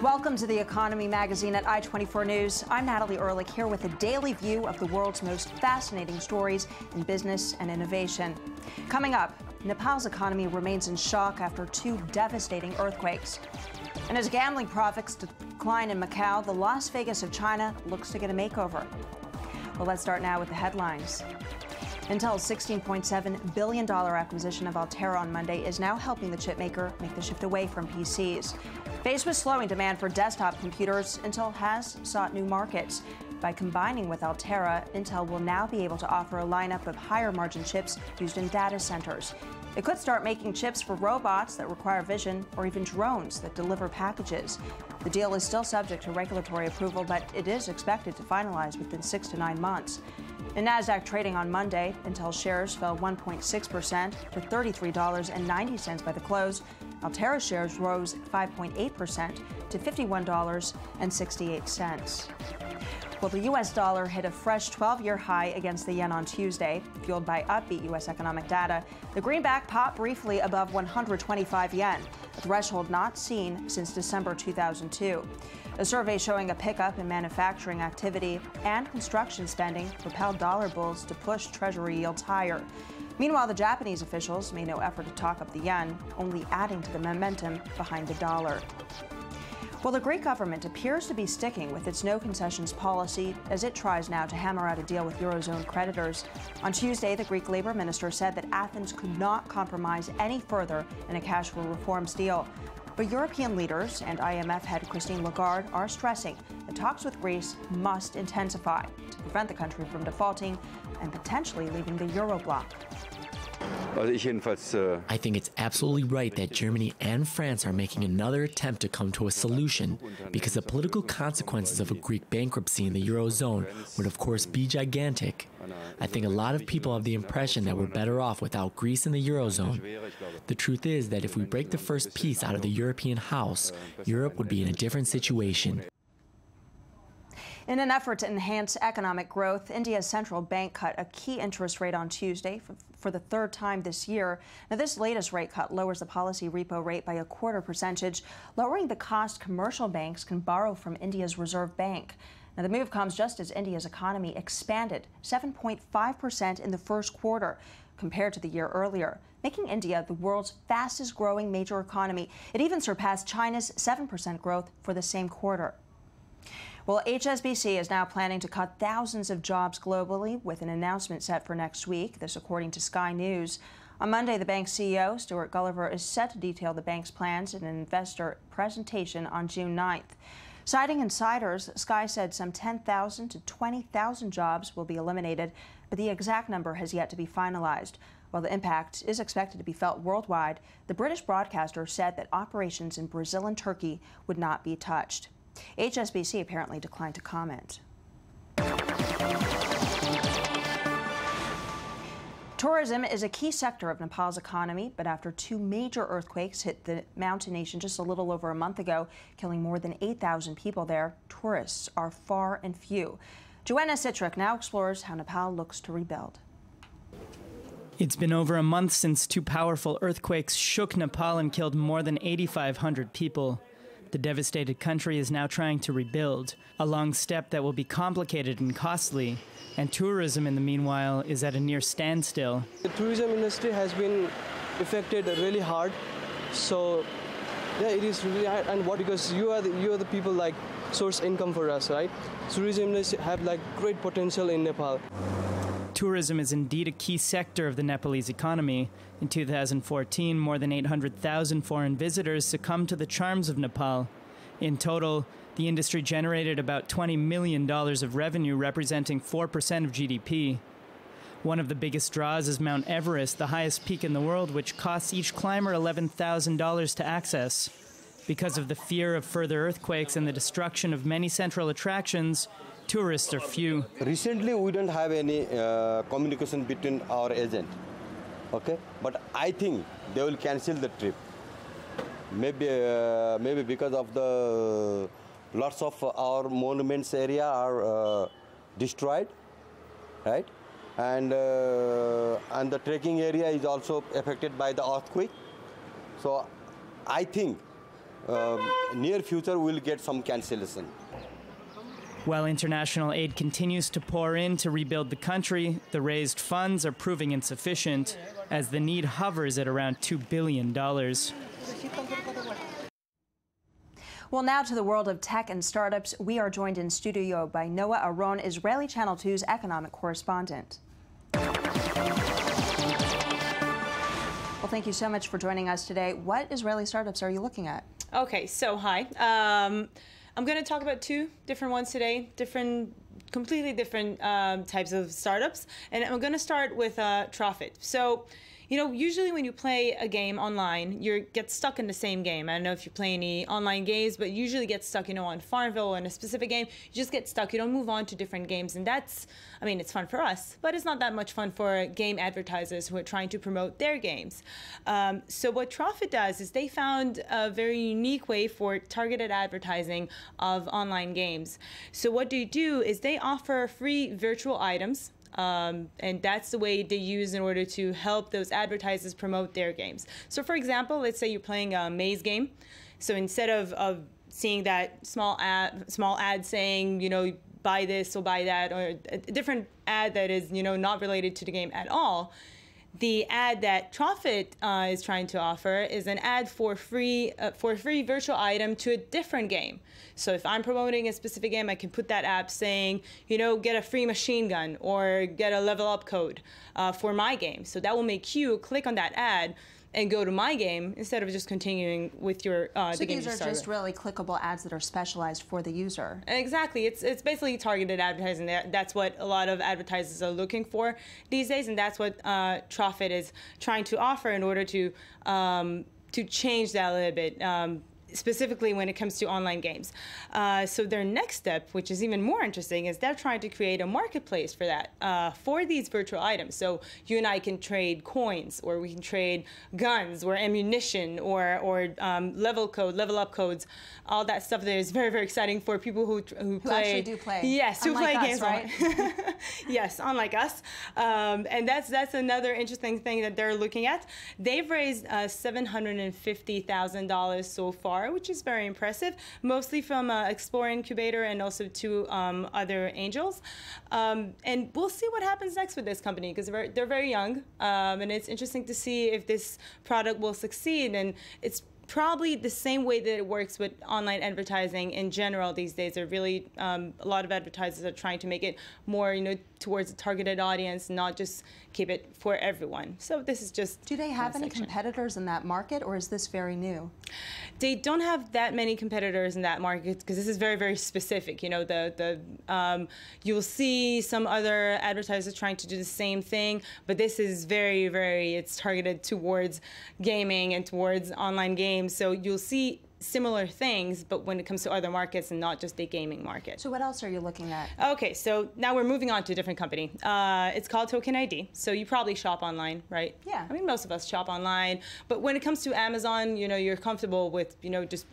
Welcome to the Economy Magazine at I-24 News. I'm Natalie Ehrlich here with a daily view of the world's most fascinating stories in business and innovation. Coming up, Nepal's economy remains in shock after 2 devastating earthquakes. And as gambling profits decline in Macau, the Las Vegas of China looks to get a makeover. Well, let's start now with the headlines. Intel's $16.7 billion acquisition of Altera on Monday is now helping the chipmaker make the shift away from PCs. Faced with slowing demand for desktop computers, Intel has sought new markets. By combining with Altera, Intel will now be able to offer a lineup of higher-margin chips used in data centers. It could start making chips for robots that require vision or even drones that deliver packages. The deal is still subject to regulatory approval, but it is expected to finalize within 6 to 9 months. In NASDAQ trading on Monday, Intel shares fell 1.6% to $33.90 by the close. Altera shares rose 5.8% to $51.68. Well, the U.S. dollar hit a fresh 12-year high against the yen on Tuesday, fueled by upbeat U.S. economic data. The greenback popped briefly above 125 yen, a threshold not seen since December 2002. A survey showing a pickup in manufacturing activity and construction spending propelled dollar bulls to push Treasury yields higher. Meanwhile, the Japanese officials made no effort to talk up the yen, only adding to the momentum behind the dollar. Well, the Greek government appears to be sticking with its no-concessions policy as it tries now to hammer out a deal with Eurozone creditors. On Tuesday, the Greek labor minister said that Athens could not compromise any further in a cash flow reforms deal. But European leaders and IMF head Christine Lagarde are stressing that talks with Greece must intensify to prevent the country from defaulting and potentially leaving the Euro bloc. I think it's absolutely right that Germany and France are making another attempt to come to a solution, because the political consequences of a Greek bankruptcy in the Eurozone would of course be gigantic. I think a lot of people have the impression that we're better off without Greece in the Eurozone. The truth is that if we break the first piece out of the European house, Europe would be in a different situation. In an effort to enhance economic growth, India's central bank cut a key interest rate on Tuesday for the 3rd time this year. Now, this latest rate cut lowers the policy repo rate by 1/4 percentage, lowering the cost commercial banks can borrow from India's Reserve Bank. Now, the move comes just as India's economy expanded 7.5% in the first quarter compared to the year earlier, making India the world's fastest growing major economy. It even surpassed China's 7% growth for the same quarter. Well, HSBC is now planning to cut thousands of jobs globally, with an announcement set for next week, this according to Sky News. On Monday, the bank's CEO, Stuart Gulliver, is set to detail the bank's plans in an investor presentation on June 9th. Citing insiders, Sky said some 10,000 to 20,000 jobs will be eliminated, but the exact number has yet to be finalized. While the impact is expected to be felt worldwide, the British broadcaster said that operations in Brazil and Turkey would not be touched. HSBC apparently declined to comment. Tourism is a key sector of Nepal's economy, but after 2 major earthquakes hit the mountain nation just a little over a month ago, killing more than 8,000 people there, tourists are far and few. Joanna Citrick now explores how Nepal looks to rebuild. It's been over a month since 2 powerful earthquakes shook Nepal and killed more than 8,500 people. The devastated country is now trying to rebuild, a long step that will be complicated and costly, and tourism in the meanwhile is at a near standstill. The tourism industry has been affected really hard, so yeah, it is really hard. And what, because you are the people like source income for us, right? Tourism industry have like great potential in Nepal. Tourism is indeed a key sector of the Nepalese economy. In 2014, more than 800,000 foreign visitors succumbed to the charms of Nepal. In total, the industry generated about $20 million of revenue, representing 4% of GDP. One of the biggest draws is Mount Everest, the highest peak in the world, which costs each climber $11,000 to access. Because of the fear of further earthquakes and the destruction of many central attractions, tourists are few. Recently, we don't have any communication between our agent, okay? But I think they will cancel the trip. Maybe because of the lots of our monuments area are destroyed, right? And the trekking area is also affected by the earthquake. So I think near future we'll get some cancellation. While international aid continues to pour in to rebuild the country, the raised funds are proving insufficient as the need hovers at around $2 billion. Well, now to the world of tech and startups. We are joined in studio by Noah Aron, Israeli Channel 2's economic correspondent. Well, thank you so much for joining us today. What Israeli startups are you looking at? Okay, so hi. I'm going to talk about two different ones today, completely different types of startups. And I'm going to start with Trofit. So, you know, usually when you play a game online, you get stuck in the same game. I don't know if you play any online games, but you usually get stuck, you know, on Farmville or in a specific game. You just get stuck. You don't move on to different games. And that's, I mean, it's fun for us, but it's not that much fun for game advertisers who are trying to promote their games. So what Trofit does is they found a very unique way for targeted advertising of online games. So what they do is they offer free virtual items. And that's the way they use in order to help those advertisers promote their games. So for example, let's say you're playing a maze game. So instead of seeing that small ad saying, you know, buy this or buy that, or a different ad that is, you know, not related to the game at all, the ad that Trofit is trying to offer is an ad for a free virtual item to a different game. So if I'm promoting a specific game, I can put that app saying, you know, get a free machine gun or get a level up code for my game. So that will make you click on that ad and go to my game instead of just continuing with your the game you started. So these are just really clickable ads that are specialized for the user. Exactly. It's basically targeted advertising. That's what a lot of advertisers are looking for these days, and that's what Trofit is trying to offer in order to change that a little bit. Specifically when it comes to online games. So their next step, which is even more interesting, is they're trying to create a marketplace for that, for these virtual items. So you and I can trade coins, or we can trade guns, or ammunition, or level up codes. All that stuff there is very, very exciting for people who play. Actually do play. Yes, who play games, right? Yes, unlike us. And that's another interesting thing that they're looking at. They've raised $750,000 so far, which is very impressive, mostly from Explore Incubator and also two other angels. And we'll see what happens next with this company, because they're very young, and it's interesting to see if this product will succeed. And it's probably the same way that it works with online advertising in general these days. Are really a lot of advertisers are trying to make it more, you know, towards a targeted audience, not just keep it for everyone. So this is just. Do they have any competitors in that market, or is this very new? They don't have that many competitors in that market, because this is very, very specific. You know, you'll see some other advertisers trying to do the same thing, but this is very, very. It's targeted towards gaming and towards online games. So you'll see similar things, but when it comes to other markets and not just the gaming market. So what else are you looking at? Okay, so now we're moving on to a different company. It's called Token ID. So you probably shop online, right? Yeah. I mean, most of us shop online. But when it comes to Amazon, you know, you're comfortable with, you know, just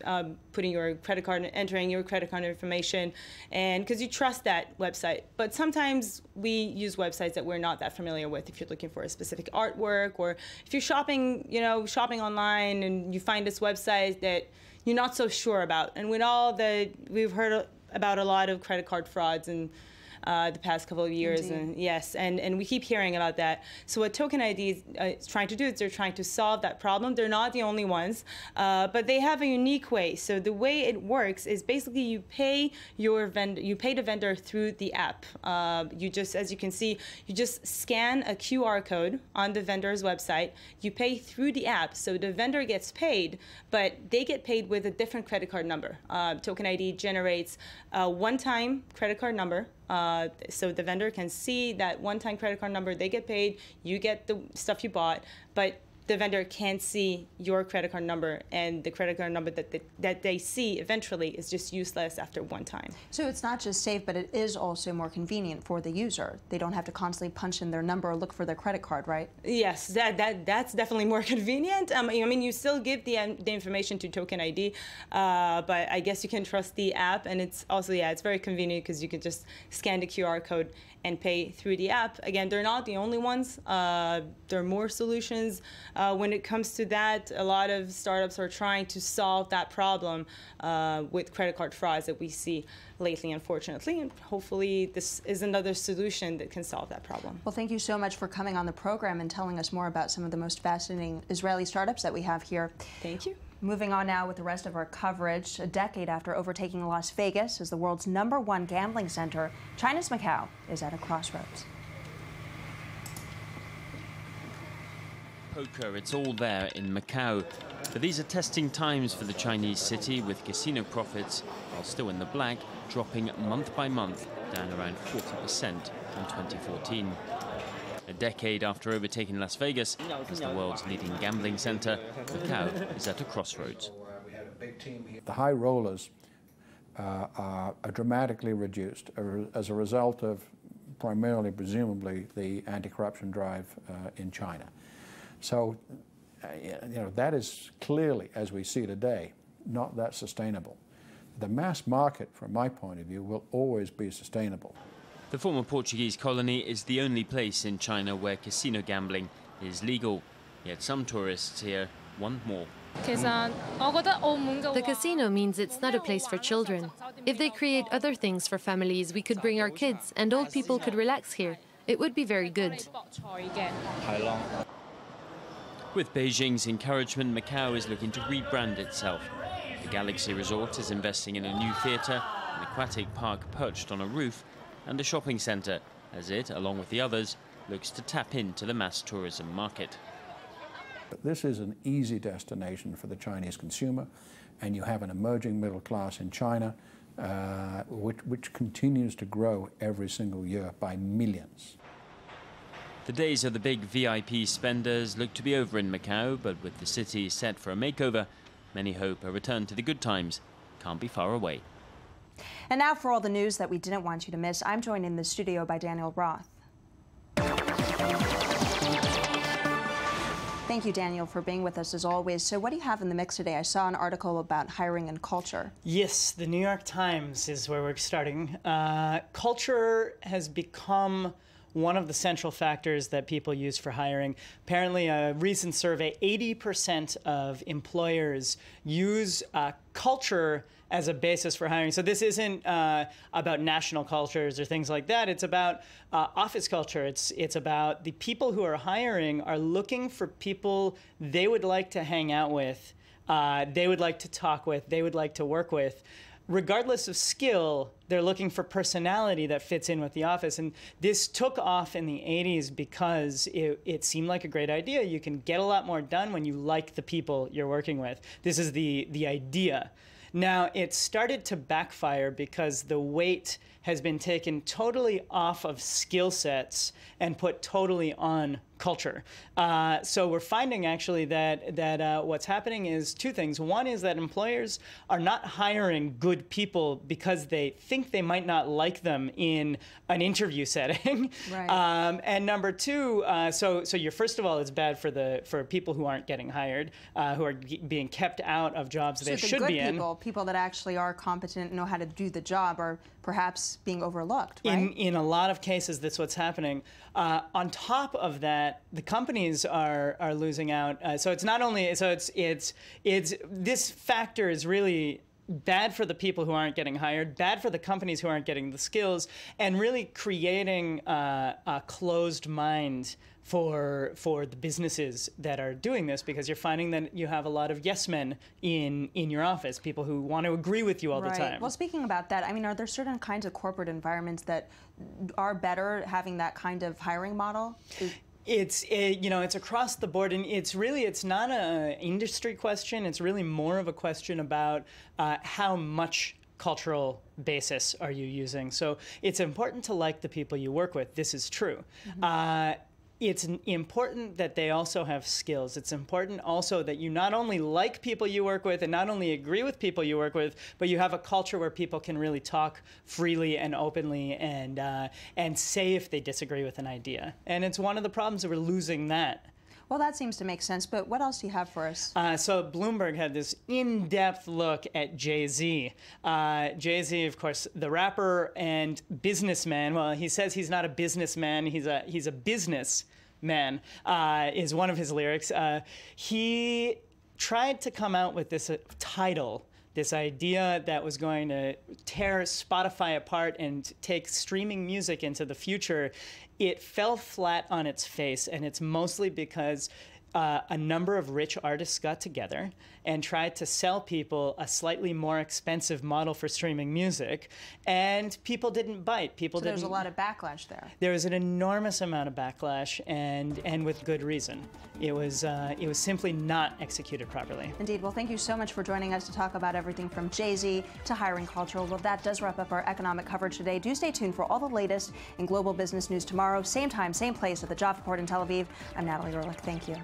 putting your credit card, entering your credit card information, and because you trust that website. But sometimes we use websites that we're not that familiar with. If you're looking for a specific artwork, or if you're shopping, you know, shopping online and you find this website that you're not so sure about. And with all we've heard about a lot of credit card frauds and the past couple of years. Indeed. And yes, and we keep hearing about that. So what Token ID is trying to do is they're trying to solve that problem. They're not the only ones, but they have a unique way. So the way it works is basically you pay the vendor through the app. You just, as you can see, you just scan a QR code on the vendor's website. You pay through the app, so the vendor gets paid, but they get paid with a different credit card number. Token ID generates a one-time credit card number. So the vendor can see that one-time credit card number, they get paid, you get the stuff you bought, but the vendor can't see your credit card number, and the credit card number that they see eventually is just useless after one time. So it's not just safe, but it is also more convenient for the user. They don't have to constantly punch in their number or look for their credit card, right? Yes, that's definitely more convenient. I mean, you still give the information to Token ID, but I guess you can trust the app, and it's also, yeah, it's very convenient because you can just scan the QR code and pay through the app. Again, they're not the only ones. There are more solutions. When it comes to that, a lot of startups are trying to solve that problem with credit card frauds that we see lately, unfortunately, and hopefully this is another solution that can solve that problem. Well, thank you so much for coming on the program and telling us more about some of the most fascinating Israeli startups that we have here. Thank you. Moving on now with the rest of our coverage. A decade after overtaking Las Vegas as the world's #1 gambling center, China's Macau is at a crossroads. Poker, it's all there in Macau. But these are testing times for the Chinese city, with casino profits, while still in the black, dropping month by month, down around 40% from 2014. A decade after overtaking Las Vegas as the world's leading gambling center, Macau is at a crossroads. The high rollers are dramatically reduced as a result of primarily, presumably, the anti-corruption drive in China. So, that is clearly, as we see today, not that sustainable. The mass market, from my point of view, will always be sustainable. The former Portuguese colony is the only place in China where casino gambling is legal. Yet some tourists here want more. The casino means it's not a place for children. If they create other things for families, we could bring our kids and old people could relax here. It would be very good. With Beijing's encouragement, Macau is looking to rebrand itself. The Galaxy Resort is investing in a new theatre, an aquatic park perched on a roof, and a shopping centre, as it, along with the others, looks to tap into the mass tourism market. This is an easy destination for the Chinese consumer, and you have an emerging middle class in China, which continues to grow every single year by millions. The days of the big VIP spenders look to be over in Macau, but with the city set for a makeover, many hope a return to the good times can't be far away. And now for all the news that we didn't want you to miss, I'm joined in the studio by Daniel Roth. Thank you, Daniel, for being with us as always. So what do you have in the mix today? I saw an article about hiring and culture. Yes, the New York Times is where we're starting. Culture has become one of the central factors that people use for hiring. Apparently, a recent survey, 80% of employers use culture as a basis for hiring. So this isn't about national cultures or things like that. It's about office culture. It's about the people who are hiring are looking for people they would like to hang out with, they would like to talk with, they would like to work with. Regardless of skill, they're looking for personality that fits in with the office. And this took off in the 80s because it seemed like a great idea. You can get a lot more done when you like the people you're working with. This is the idea. Now, it started to backfire because the weight has been taken totally off of skill sets and put totally on culture. So we're finding actually that what's happening is two things. One is that employers are not hiring good people because they think they might not like them in an interview setting. Right. And number two, so you're, first of all, it's bad for people who aren't getting hired, who are being kept out of jobs they should be in. People that actually are competent, know how to do the job, are perhaps being overlooked, right? In a lot of cases, that's what's happening. On top of that, the companies are losing out. So it's not only, so it's this factor is really bad for the people who aren't getting hired, bad for the companies who aren't getting the skills, and really creating a closed mind for the businesses that are doing this, because you're finding that you have a lot of yes men in your office, people who want to agree with you all the time. Well, speaking about that, I mean, are there certain kinds of corporate environments that are better having that kind of hiring model? It's across the board, and it's not an industry question. It's really more of a question about how much cultural basis are you using. So it's important to like the people you work with. This is true. Mm-hmm. it's important that they also have skills. It's important also that you not only like people you work with and not only agree with people you work with, but you have a culture where people can really talk freely and openly and say if they disagree with an idea. And it's one of the problems that we're losing that. Well, that seems to make sense, but what else do you have for us? So Bloomberg had this in-depth look at Jay-Z. Jay-Z, of course, the rapper and businessman. Well, he says he's not a businessman. He's a businessman, is one of his lyrics. He tried to come out with this title, this idea that was going to tear Spotify apart and take streaming music into the future. It fell flat on its face, and it's mostly because a number of rich artists got together and tried to sell people a slightly more expensive model for streaming music, and people didn't bite. So there's a lot of backlash there. There was an enormous amount of backlash, and with good reason. It was simply not executed properly. Indeed. Well, thank you so much for joining us to talk about everything from Jay-Z to hiring culture. Well, that does wrap up our economic coverage today. Do stay tuned for all the latest in global business news tomorrow, same time, same place at the Jaffa Port in Tel Aviv. I'm Natalie Ehrlich. Thank you.